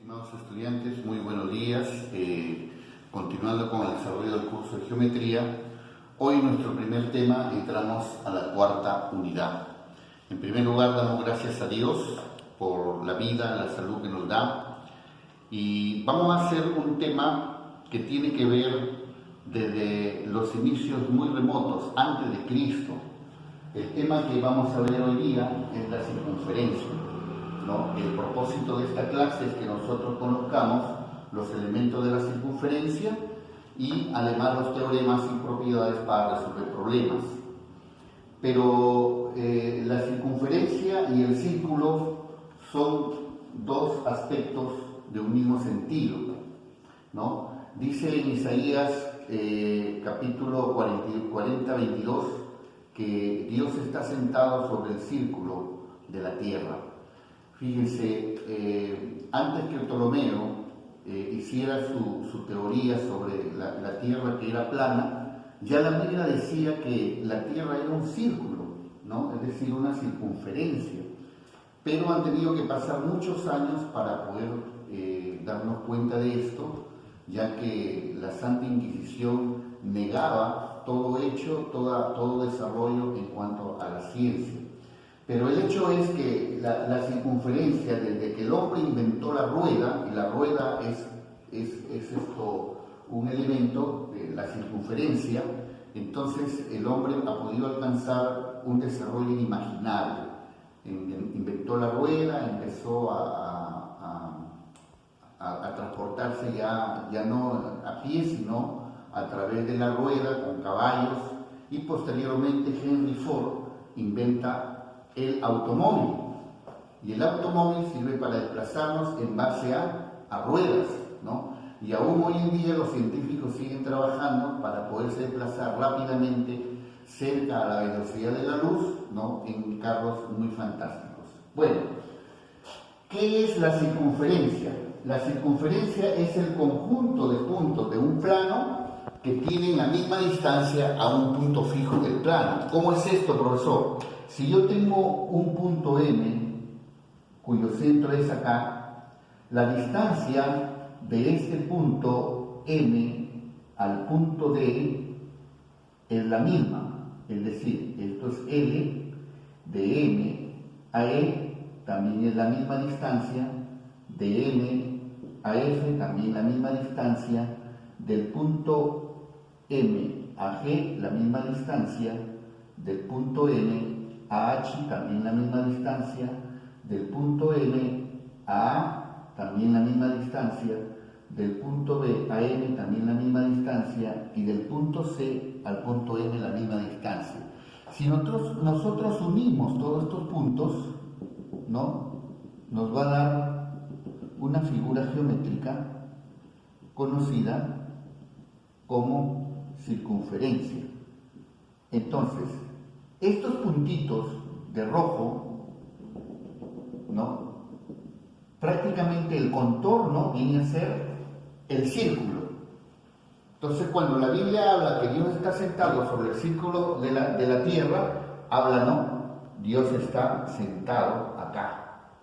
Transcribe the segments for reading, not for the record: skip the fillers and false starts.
Estimados estudiantes, muy buenos días. Continuando con el desarrollo del curso de geometría, hoy en nuestro primer tema entramos a la cuarta unidad. En primer lugar, damos gracias a Dios por la vida, la salud que nos da, y vamos a hacer un tema que tiene que ver desde los inicios muy remotos, antes de Cristo. El tema que vamos a ver hoy día es la circunferencia, ¿no? El propósito de esta clase es que nosotros conozcamos los elementos de la circunferencia y además los teoremas y propiedades para resolver problemas. Pero la circunferencia y el círculo son dos aspectos de un mismo sentido, ¿no? Dice en Isaías capítulo 40-22 que Dios está sentado sobre el círculo de la tierra. Fíjense, antes que Ptolomeo hiciera su teoría sobre la tierra que era plana, ya la Biblia decía que la tierra era un círculo, ¿no? Es decir, una circunferencia. Pero han tenido que pasar muchos años para poder darnos cuenta de esto, ya que la Santa Inquisición negaba todo hecho, todo desarrollo en cuanto a la ciencia. Pero el hecho es que la circunferencia, desde que el hombre inventó la rueda, y la rueda es un elemento de la circunferencia, entonces el hombre ha podido alcanzar un desarrollo inimaginable. Inventó la rueda, empezó a transportarse ya no a pie, sino a través de la rueda, con caballos, y posteriormente Henry Ford inventa el automóvil, y el automóvil sirve para desplazarnos en base a ruedas, ¿no? Y aún hoy en día los científicos siguen trabajando para poderse desplazar rápidamente cerca a la velocidad de la luz, ¿no? En carros muy fantásticos. Bueno, ¿qué es la circunferencia? La circunferencia es el conjunto de puntos de un plano que tienen la misma distancia a un punto fijo del plano. ¿Cómo es esto, profesor? Si yo tengo un punto M, cuyo centro es acá, la distancia de este punto M al punto D es la misma. Es decir, esto es L, de M a E también es la misma distancia, de M a F también la misma distancia, del punto M a G la misma distancia, del punto N a H también la misma distancia, del punto M a A también la misma distancia, del punto B a M también la misma distancia, y del punto C al punto M la misma distancia. Si nosotros unimos todos estos puntos, ¿no?, nos va a dar una figura geométrica conocida como circunferencia. Entonces, estos puntitos de rojo, ¿no?, prácticamente el contorno viene a ser el círculo. Entonces, cuando la Biblia habla que Dios está sentado sobre el círculo de la tierra, habla, ¿no?, Dios está sentado acá,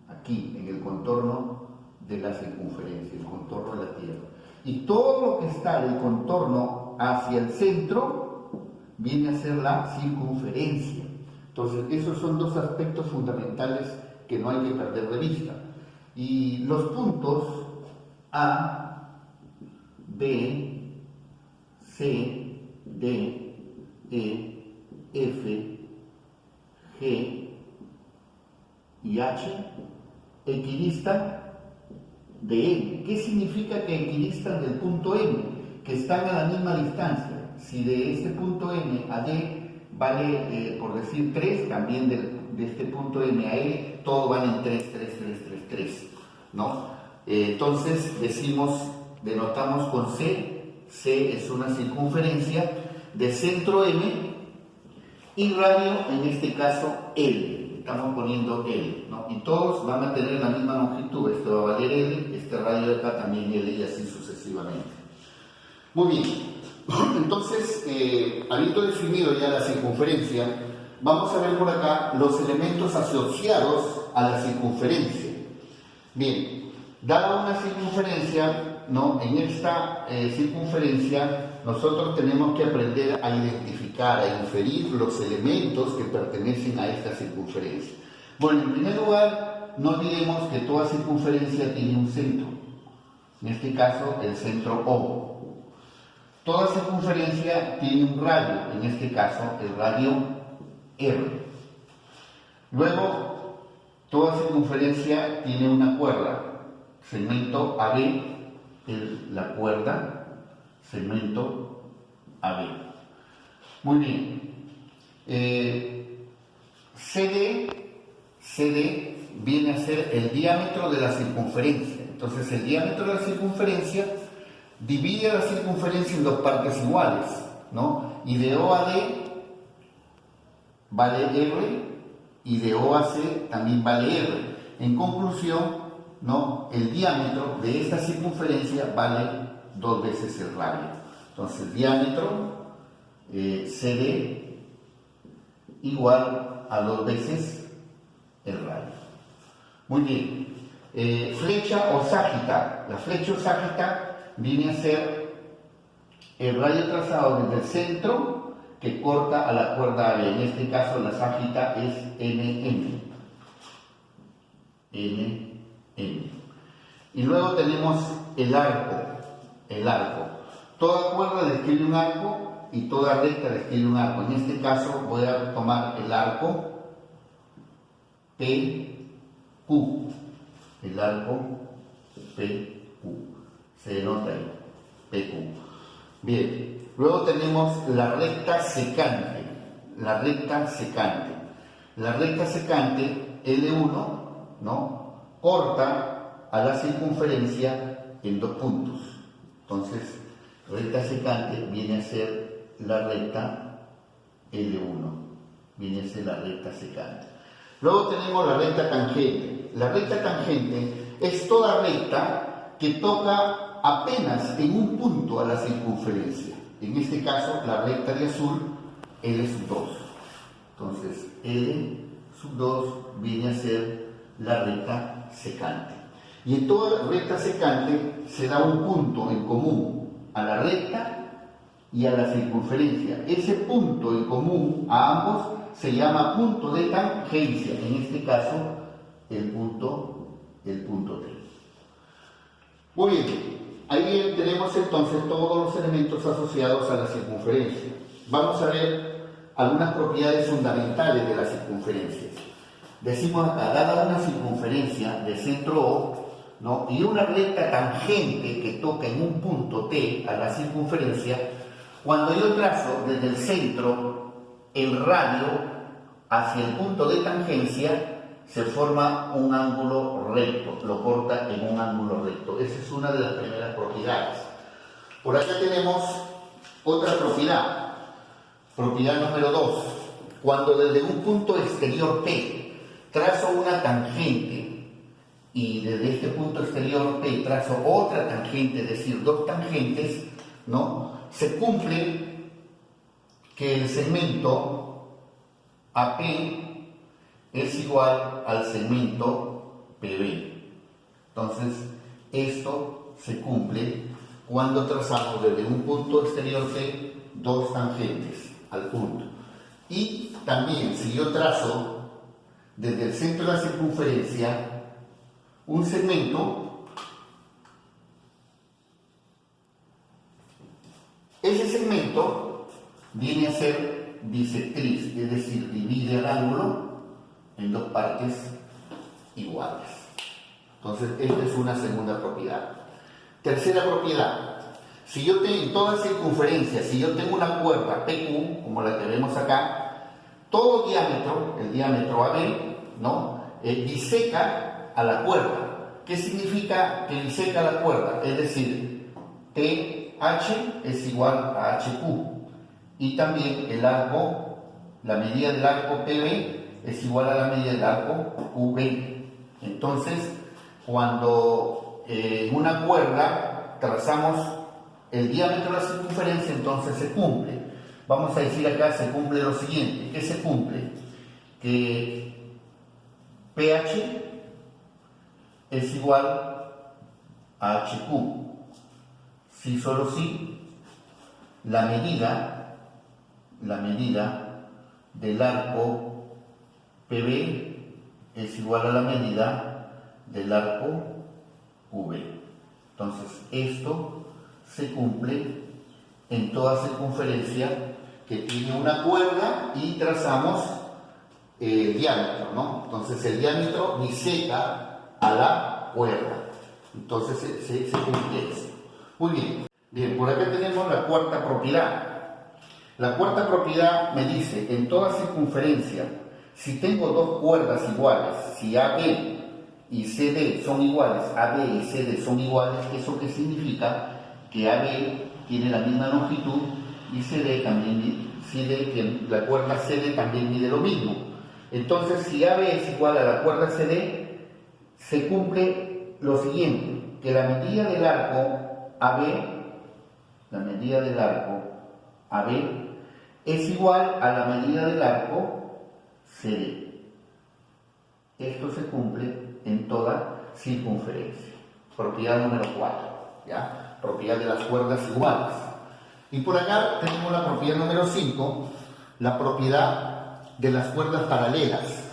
aquí, en el contorno de la circunferencia, el contorno de la tierra. Y todo lo que está del contorno hacia el centro viene a ser la circunferencia. Entonces, esos son dos aspectos fundamentales que no hay que perder de vista. Y los puntos A, B, C, D, E, F, G y H equidistan de M. ¿Qué significa que equidistan del punto M? Que están a la misma distancia. Si de este punto M a D vale, por decir 3, también de este punto M a E, todo vale en 3, 3, 3, 3, 3, ¿no? Entonces denotamos con C. C es una circunferencia de centro M y radio, en este caso L. Estamos poniendo L, ¿no? Y todos van a tener la misma longitud. Este va a valer L, este radio de acá también L, y así sucesivamente. Muy bien. Entonces, habiendo definido ya la circunferencia, vamos a ver por acá los elementos asociados a la circunferencia. Bien, Dada una circunferencia, ¿no? En esta circunferencia nosotros tenemos que aprender a identificar, a inferir los elementos que pertenecen a esta circunferencia. Bueno, en primer lugar, no olvidemos que toda circunferencia tiene un centro, en este caso el centro O. Toda circunferencia tiene un radio, en este caso el radio R. Luego, toda circunferencia tiene una cuerda, segmento AB, la cuerda, segmento AB. Muy bien. CD viene a ser el diámetro de la circunferencia. Entonces, el diámetro de la circunferencia divide la circunferencia en dos partes iguales, ¿no? Y de O a D vale R y de O a C también vale R. En conclusión, ¿no? El diámetro de esta circunferencia vale 2 veces el radio. Entonces, diámetro CD igual a 2 veces el radio. Muy bien. Flecha o ságita. La flecha o ságita viene a ser el radio trazado desde el centro que corta a la cuerda AB. En este caso, la ságita es NM. Y luego tenemos el arco. Toda cuerda describe un arco y toda recta describe un arco. En este caso voy a tomar el arco PQ. El arco PQ. Se denota ahí. PQ. Bien. Luego tenemos la recta secante. La recta secante L1, ¿no? Corta a la circunferencia en 2 puntos. Entonces, recta secante viene a ser la recta L1. Viene a ser la recta secante. Luego tenemos la recta tangente. La recta tangente es toda recta que toca apenas en un punto a la circunferencia. En este caso, la recta de azul, L2. Entonces, L2 viene a ser la recta secante. Y en toda recta secante se da un punto en común a la recta y a la circunferencia. Ese punto en común a ambos se llama punto de tangencia. En este caso, el punto T. Muy bien. Ahí tenemos entonces todos los elementos asociados a la circunferencia. Vamos a ver algunas propiedades fundamentales de la circunferencia. Decimos acá, dada una circunferencia de centro O, ¿no? Y una recta tangente que toca en un punto T a la circunferencia, cuando yo trazo desde el centro el radio hacia el punto de tangencia, se forma un ángulo recto, lo corta en un ángulo recto. Esa es una de las primeras propiedades. Por acá tenemos otra propiedad. Propiedad número 2. Cuando desde un punto exterior P trazo una tangente y desde este punto exterior P trazo otra tangente, es decir, 2 tangentes, ¿no? Se cumple que el segmento AP es igual al segmento PB. Entonces, esto se cumple cuando trazamos desde un punto exterior P 2 tangentes al punto. Y también, si yo trazo desde el centro de la circunferencia un segmento, ese segmento viene a ser bisectriz, es decir, divide el ángulo en 2 partes iguales. Entonces, esta es una segunda propiedad. Tercera propiedad. Si yo tengo en toda circunferencia, si yo tengo una cuerda PQ, como la que vemos acá, todo diámetro, el diámetro AB, ¿no? Biseca a la cuerda. ¿Qué significa que biseca la cuerda? Es decir, TH es igual a HQ. Y también el arco, la medida del arco PB es igual a la medida del arco QB. Entonces, cuando en una cuerda trazamos el diámetro de la circunferencia, entonces se cumple. Vamos a decir acá, se cumple lo siguiente. ¿Qué se cumple? Que PH es igual a HQ. Si solo si la medida del arco PB es igual a la medida del arco V. Entonces, esto se cumple en toda circunferencia que tiene una cuerda y trazamos el diámetro, ¿no? Entonces, el diámetro biseca a la cuerda. Entonces, se cumple esto. Muy bien. Bien, por acá tenemos la cuarta propiedad. La cuarta propiedad me dice, en toda circunferencia, si tengo dos cuerdas iguales, si AB y CD son iguales, AB y CD son iguales, ¿eso qué significa? Que AB tiene la misma longitud y CD también, que la cuerda CD también mide lo mismo. Entonces, si AB es igual a la cuerda CD, se cumple lo siguiente, que la medida del arco AB es igual a la medida del arco CD. Esto se cumple en toda circunferencia. Propiedad número 4, ¿ya? Propiedad de las cuerdas iguales. Y por acá tenemos la propiedad número 5, la propiedad de las cuerdas paralelas.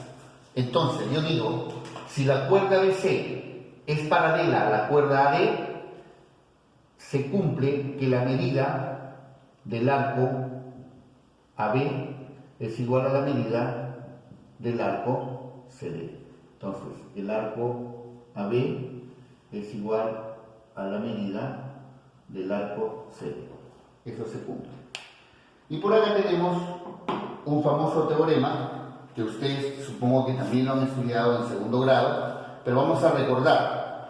Entonces, yo digo, si la cuerda BC es paralela a la cuerda AD, se cumple que la medida del arco AB es igual a la medida del arco CD. Entonces, el arco AB es igual a la medida del arco CD. Eso se cumple. Y por acá tenemos un famoso teorema que ustedes supongo que también lo han estudiado en segundo grado, pero vamos a recordar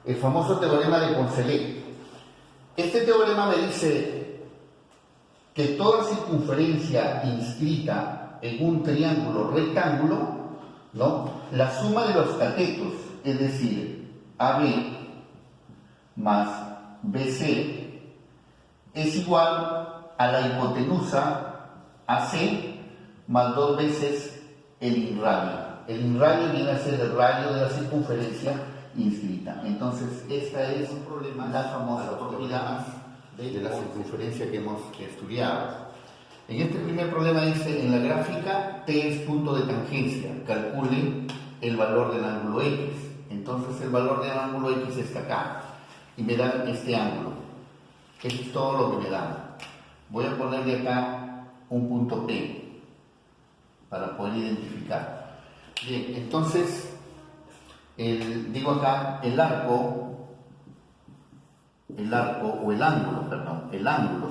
el famoso teorema de Poncelet. Este teorema me dice que toda circunferencia inscrita en un triángulo rectángulo, ¿no? La suma de los catetos, es decir, AB más BC, es igual a la hipotenusa AC más 2 veces el inradio. El inradio viene a ser el radio de la circunferencia inscrita. Entonces, esta es un problema, la famosa propiedad de la circunferencia que hemos estudiado. En este primer problema dice, en la gráfica T es punto de tangencia, calcule el valor del ángulo X. Entonces el valor del ángulo X está acá y me dan este ángulo. Eso es todo lo que me dan. Voy a ponerle acá un punto P para poder identificar. Bien, entonces digo acá el ángulo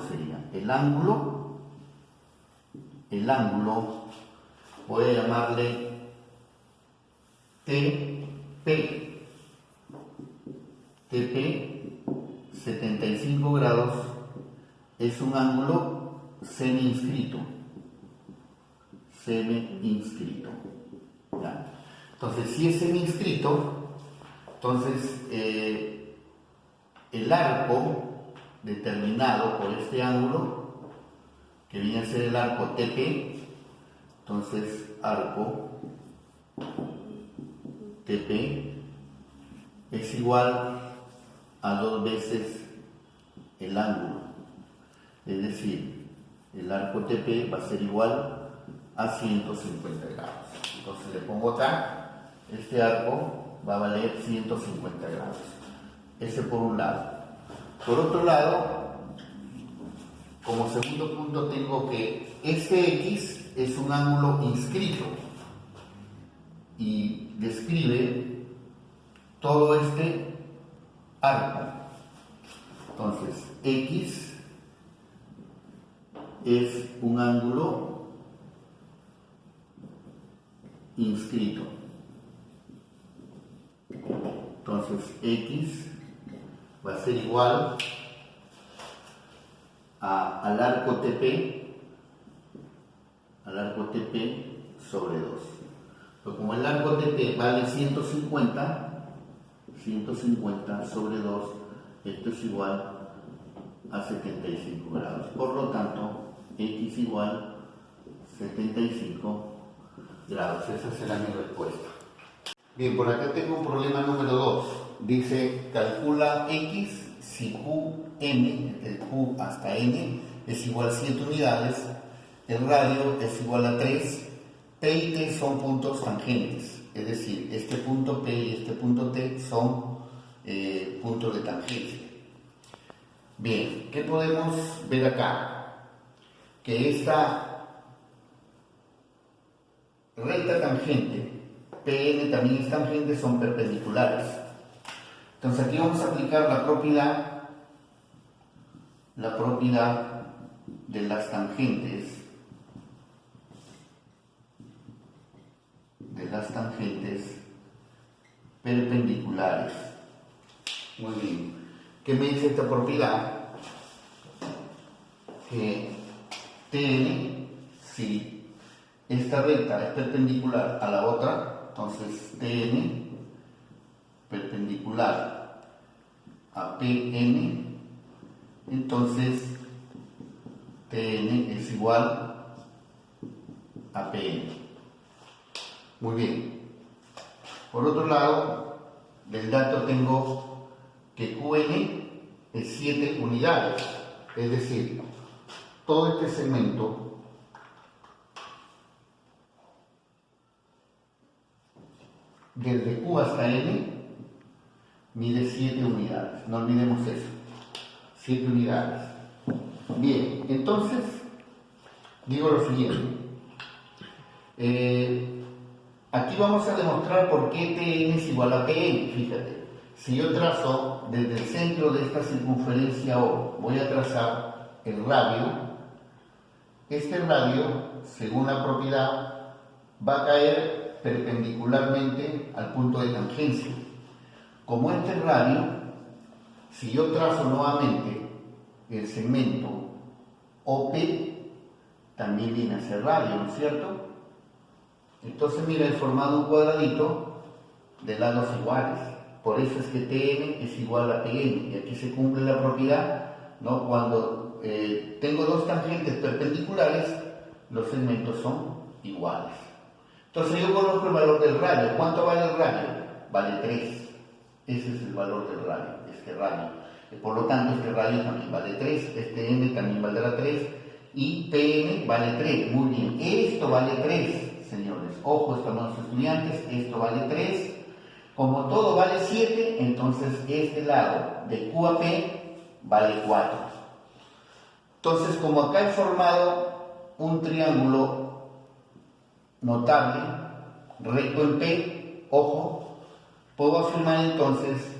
sería el ángulo, voy a llamarle TP, 75 grados, es un ángulo semi-inscrito, ¿ya? Entonces, si es semi-inscrito, entonces el arco determinado por este ángulo, que viene a ser el arco TP, entonces arco TP es igual a 2 veces el ángulo, es decir, el arco TP va a ser igual a 150 grados. Entonces le pongo acá, este arco va a valer 150 grados. Ese por un lado. Por otro lado, como segundo punto tengo que este X es un ángulo inscrito y describe todo este arco. Entonces, X es un ángulo inscrito. Entonces, X va a ser igual al arco TP sobre 2. Pero como el arco TP vale 150 sobre 2, esto es igual a 75 grados. Por lo tanto, X igual 75 grados. Esa será mi respuesta. Bien, por acá tengo un problema número 2. Dice, calcula x si qn, el q hasta n, es igual a 7 unidades, el radio es igual a 3, p y t son puntos tangentes. Es decir, este punto P y este punto T son puntos de tangencia. Bien, ¿qué podemos ver acá? Que esta recta tangente, PN también es tangente, son perpendiculares. Entonces aquí vamos a aplicar la propiedad de las tangentes, perpendiculares. Muy bien. ¿Qué me dice esta propiedad? Que Tn, si esta recta es perpendicular a la otra, entonces Tn perpendicular a Pn, entonces Tn es igual a Pn. Muy bien. Por otro lado, del dato tengo que Qn es 7 unidades, es decir, todo este segmento desde Q hasta N mide 7 unidades, no olvidemos eso, 7 unidades. Bien, entonces digo lo siguiente, aquí vamos a demostrar por qué Tn es igual a Pn. Fíjate, si yo trazo desde el centro de esta circunferencia O, voy a trazar el radio. Este radio, según la propiedad, va a caer perpendicularmente al punto de tangencia. Como este radio, si yo trazo nuevamente el segmento OP, también viene a ser radio, ¿no es cierto? Entonces, mira, he formado un cuadradito de lados iguales. Por eso es que Tn es igual a Pn. Y aquí se cumple la propiedad, ¿no? Cuando tengo dos tangentes perpendiculares, los segmentos son iguales. Entonces yo conozco el valor del radio. ¿Cuánto vale el radio? Vale 3. Ese es el valor del radio, este radio. Por lo tanto, este radio también vale 3, este n también valdrá 3 y Pn vale 3. Muy bien, esto vale 3, señores. Ojo, estamos estudiantes, esto vale 3. Como todo vale 7, entonces este lado de Q a P vale 4. Entonces, como acá he formado un triángulo notable, recto en P, ojo, puedo afirmar entonces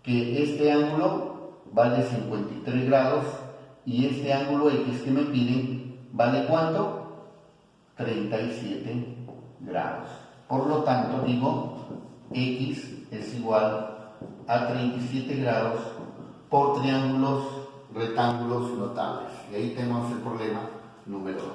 que este ángulo vale 53 grados y este ángulo X que me piden vale ¿cuánto? 37 grados. Por lo tanto, digo, X es igual a 37 grados por triángulos rectángulos notables. Y ahí tenemos el problema número 2.